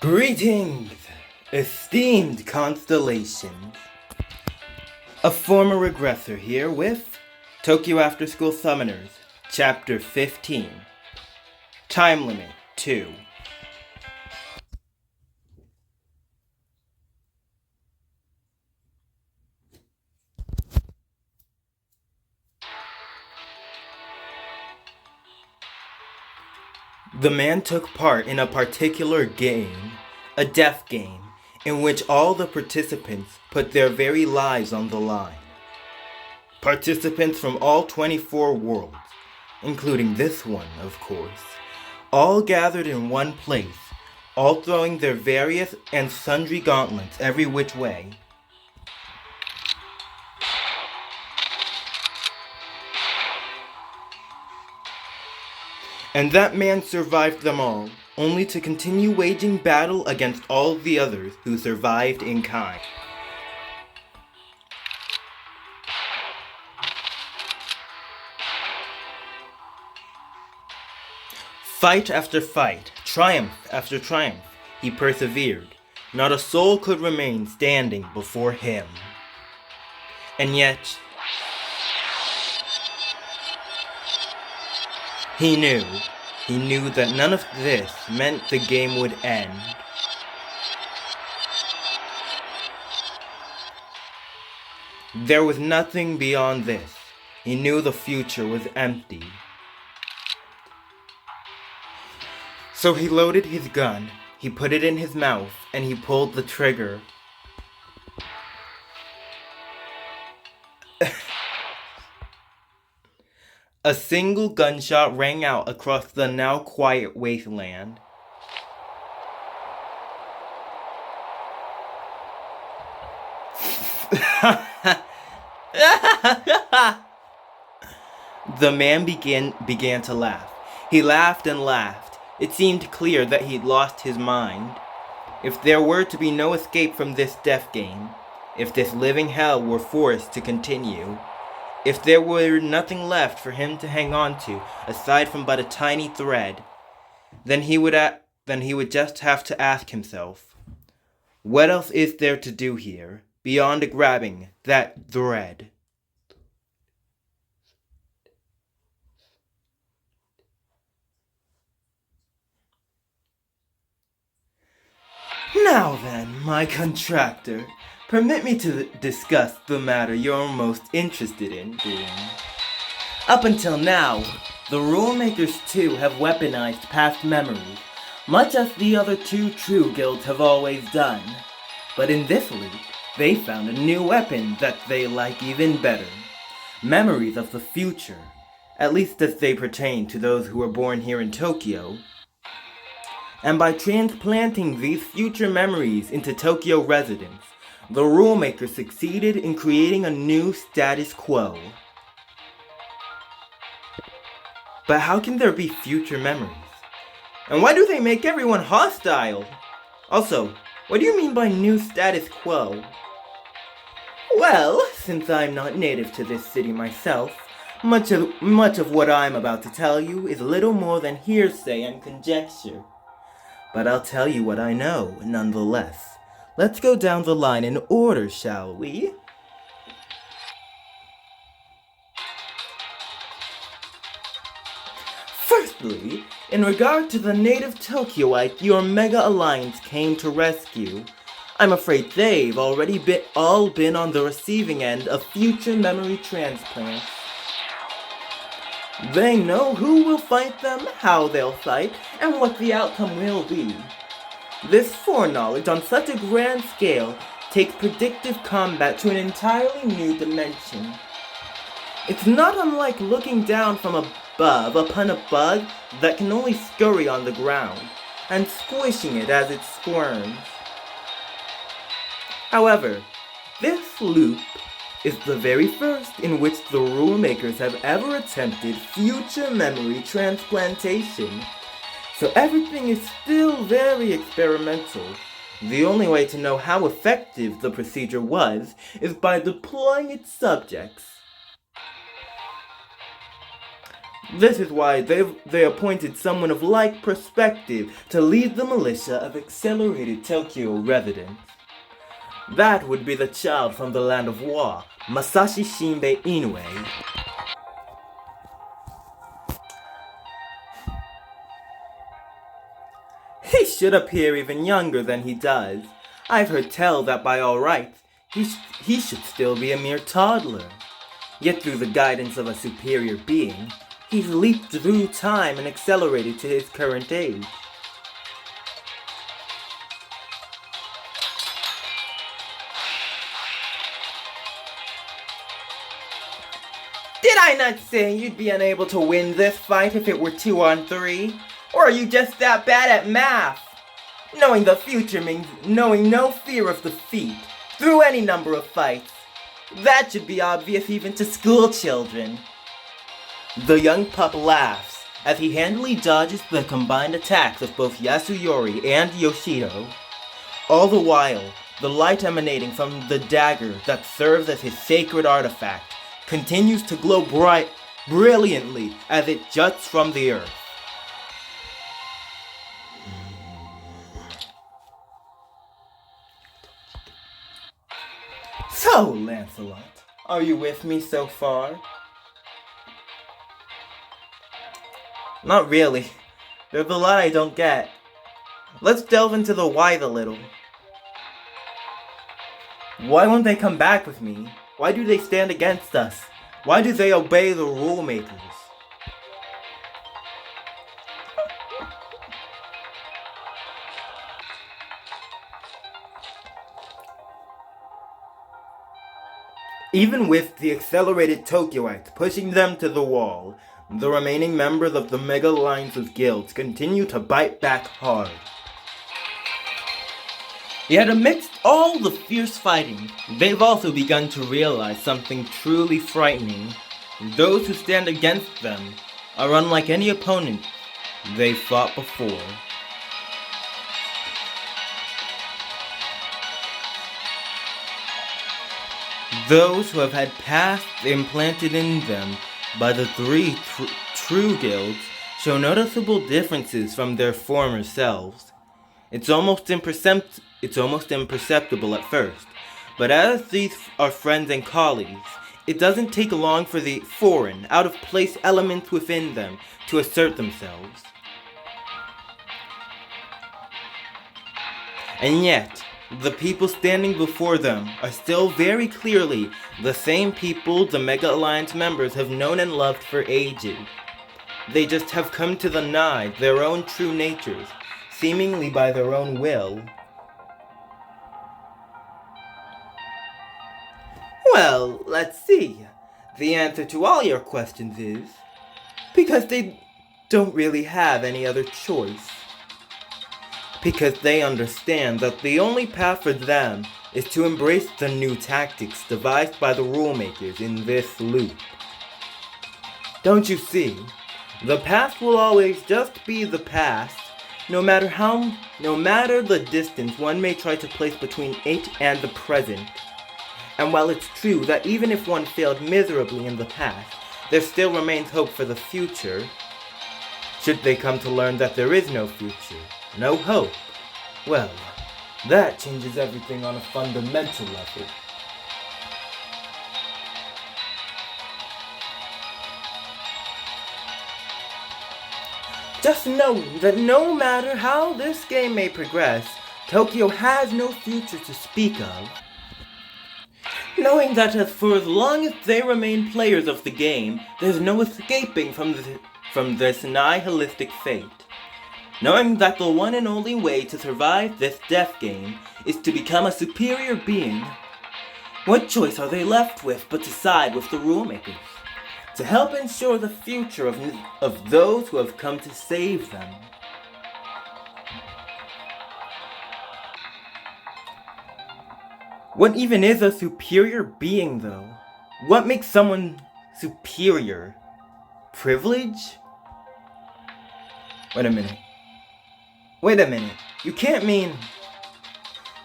Greetings, esteemed constellations. A former regressor here with Tokyo Afterschool Summoners, Chapter 15. Time Limit 2. The man took part in a particular game, a death game, in which all the participants put their very lives on the line. Participants from all 24 worlds, including this one, of course, all gathered in one place, all throwing their various and sundry gauntlets every which way. And that man survived them all, only to continue waging battle against all the others who survived in kind. Fight after fight, triumph after triumph, he persevered. Not a soul could remain standing before him. And yet, he knew that none of this meant the game would end. There was nothing beyond this. He knew the future was empty. So he loaded his gun, he put it in his mouth, and he pulled the trigger. A single gunshot rang out across the now quiet wasteland. The man began to laugh. He laughed and laughed. It seemed clear that he'd lost his mind. If there were to be no escape from this death game, if this living hell were forced to continue, if there were nothing left for him to hang on to aside from but a tiny thread, then he would just have to ask himself, what else is there to do here beyond grabbing that thread? Now then, my contractor, permit me to discuss the matter you're most interested in doing. Up until now, the rule makers too have weaponized past memories, much as the other two true guilds have always done. But in this loop, they found a new weapon that they like even better. Memories of the future, at least as they pertain to those who were born here in Tokyo. And by transplanting these future memories into Tokyo residents, the rule makers succeeded in creating a new status quo. But how can there be future memories? And why do they make everyone hostile? Also, what do you mean by new status quo? Well, since I'm not native to this city myself, much of what I'm about to tell you is little more than hearsay and conjecture. But I'll tell you what I know, nonetheless. Let's go down the line in order, shall we? Firstly, in regard to the native Tokyoite your Mega Alliance came to rescue, I'm afraid they've already all been on the receiving end of future memory transplants. They know who will fight them, how they'll fight, and what the outcome will be. This foreknowledge on such a grand scale takes predictive combat to an entirely new dimension. It's not unlike looking down from above upon a bug that can only scurry on the ground, and squishing it as it squirms. However, this loop is the very first in which the rule makers have ever attempted future memory transplantation. So everything is still very experimental. The only way to know how effective the procedure was is by deploying its subjects. This is why they appointed someone of like perspective to lead the militia of accelerated Tokyo residents. That would be the child from the land of Wa, Masashi Shinbei Inoue. He should appear even younger than he does. I've heard tell that by all rights, he should still be a mere toddler. Yet through the guidance of a superior being, he's leaped through time and accelerated to his current age. Did I not say you'd be unable to win this fight if it were 2-on-3? Or are you just that bad at math? Knowing the future means knowing no fear of defeat through any number of fights. That should be obvious even to school children. The young pup laughs as he handily dodges the combined attacks of both Yasuyori and Yoshido. All the while, the light emanating from the dagger that serves as his sacred artifact continues to glow brilliantly as it juts from the earth. So, Lancelot, are you with me so far? Not really. There's a lot I don't get. Let's delve into the whys a little. Why won't they come back with me? Why do they stand against us? Why do they obey the rule makers? Even with the accelerated Tokyoites pushing them to the wall, the remaining members of the Mega Alliance's guilds continue to bite back hard. Yet amidst all the fierce fighting, they've also begun to realize something truly frightening. Those who stand against them are unlike any opponent they've fought before. Those who have had paths implanted in them by the three true guilds show noticeable differences from their former selves. It's almost imperceptible at first, but as these are friends and colleagues, it doesn't take long for the foreign, out-of-place elements within them to assert themselves. And yet, the people standing before them are still very clearly the same people the Mega Alliance members have known and loved for ages. They just have come to deny their own true natures, seemingly by their own will. Well, let's see. The answer to all your questions is because they don't really have any other choice. Because they understand that the only path for them is to embrace the new tactics devised by the rule makers in this loop. Don't you see? The past will always just be the past, no matter the distance one may try to place between it and the present. And while it's true that even if one failed miserably in the past, there still remains hope for the future, should they come to learn that there is no future, no hope, well, that changes everything on a fundamental level. Just know that no matter how this game may progress, Tokyo has no future to speak of. Knowing that for as long as they remain players of the game, there's no escaping from this nihilistic fate. Knowing that the one and only way to survive this death game is to become a superior being, what choice are they left with but to side with the rule makers, to help ensure the future of those who have come to save them? What even is a superior being, though? What makes someone superior? Privilege? Wait a minute. You can't mean...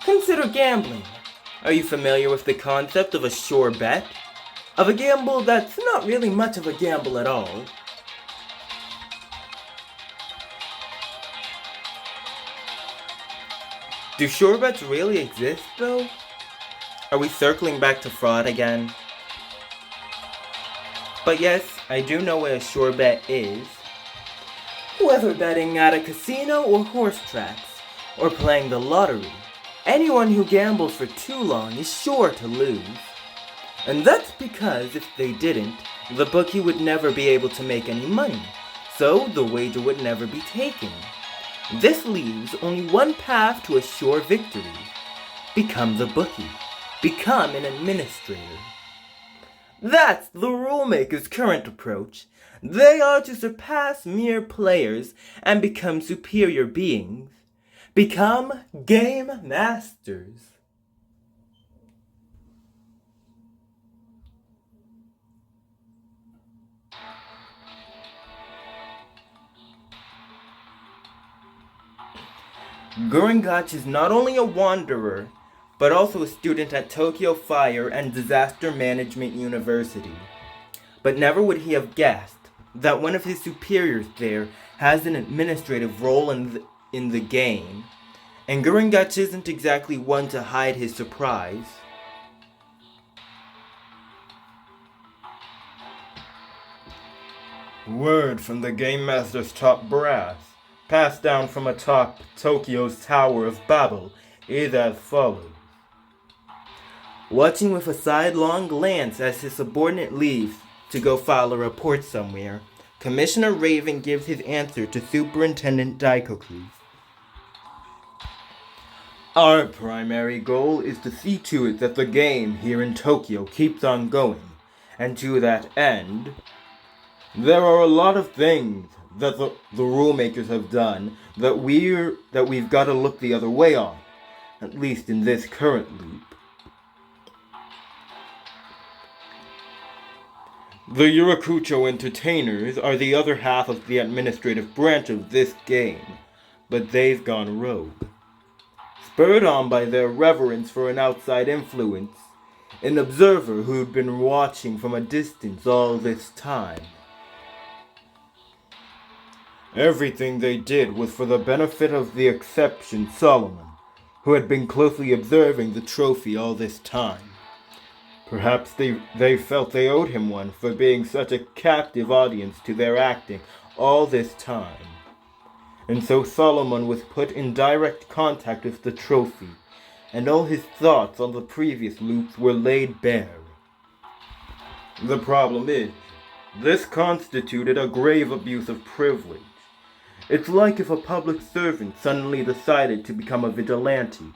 Consider gambling. Are you familiar with the concept of a sure bet? Of a gamble that's not really much of a gamble at all. Do sure bets really exist, though? Are we circling back to fraud again? But yes, I do know what a sure bet is. Whether betting at a casino or horse tracks, or playing the lottery, anyone who gambles for too long is sure to lose. And that's because if they didn't, the bookie would never be able to make any money, so the wager would never be taken. This leaves only one path to a sure victory. Become the bookie. Become an administrator. That's the rulemaker's current approach. They are to surpass mere players and become superior beings. Become game masters. Gurungach is not only a wanderer, but also a student at Tokyo Fire and Disaster Management University. But never would he have guessed that one of his superiors there has an administrative role in the game, and Gurungach isn't exactly one to hide his surprise. Word from the Game Master's top brass, passed down from atop Tokyo's Tower of Babel, is as follows. Watching with a sidelong glance as his subordinate leaves to go file a report somewhere, Commissioner Raven gives his answer to Superintendent Daikoku. Our primary goal is to see to it that the game here in Tokyo keeps on going, and to that end, there are a lot of things that the rule makers have done that we've got to look the other way on, at least in this current loop. The Yurakucho entertainers are the other half of the administrative branch of this game, but they've gone rogue. Spurred on by their reverence for an outside influence, an observer who'd been watching from a distance all this time. Everything they did was for the benefit of the exception Solomon, who had been closely observing the trophy all this time. Perhaps they felt they owed him one for being such a captive audience to their acting all this time. And so Solomon was put in direct contact with the trophy, and all his thoughts on the previous loops were laid bare. The problem is, this constituted a grave abuse of privilege. It's like if a public servant suddenly decided to become a vigilante.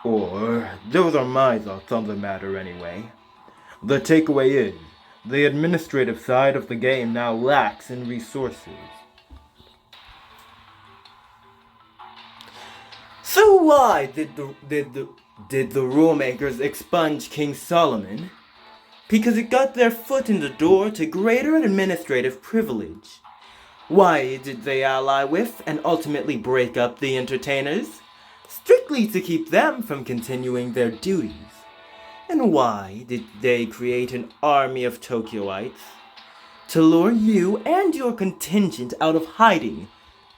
Or, those are my thoughts on the matter anyway. The takeaway is, the administrative side of the game now lacks in resources. So why did the rule makers expunge King Solomon? Because it got their foot in the door to greater administrative privilege. Why did they ally with and ultimately break up the entertainers? Strictly to keep them from continuing their duties. And why did they create an army of Tokyoites? To lure you and your contingent out of hiding,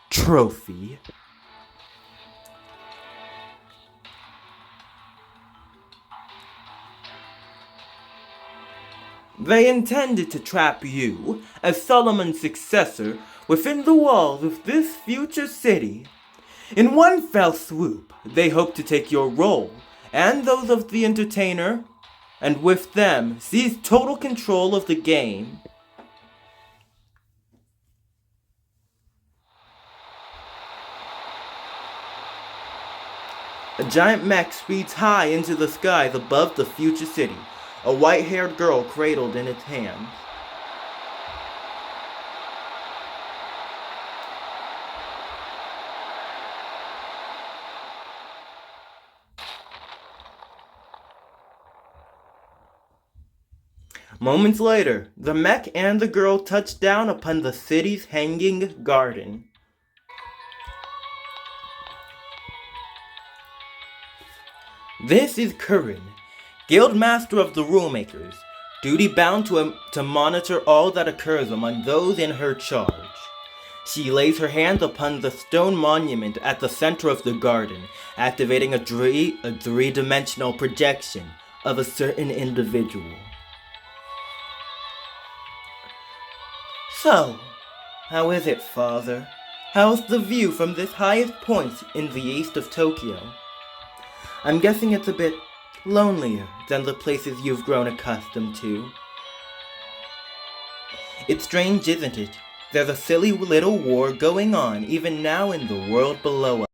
Trophy. They intended to trap you, as Solomon's successor, within the walls of this future city. In one fell swoop, they hoped to take your role, and those of the entertainer, and with them, seize total control of the game. A giant mech speeds high into the skies above the future city, a white-haired girl cradled in its hands. Moments later, the mech and the girl touched down upon the city's hanging garden. This is Curran, Guildmaster of the Rulemakers, duty bound to monitor all that occurs among those in her charge. She lays her hand upon the stone monument at the center of the garden, activating a three-dimensional projection of a certain individual. So, how is it, Father? How's the view from this highest point in the east of Tokyo? I'm guessing it's a bit lonelier than the places you've grown accustomed to. It's strange, isn't it? There's a silly little war going on even now in the world below us.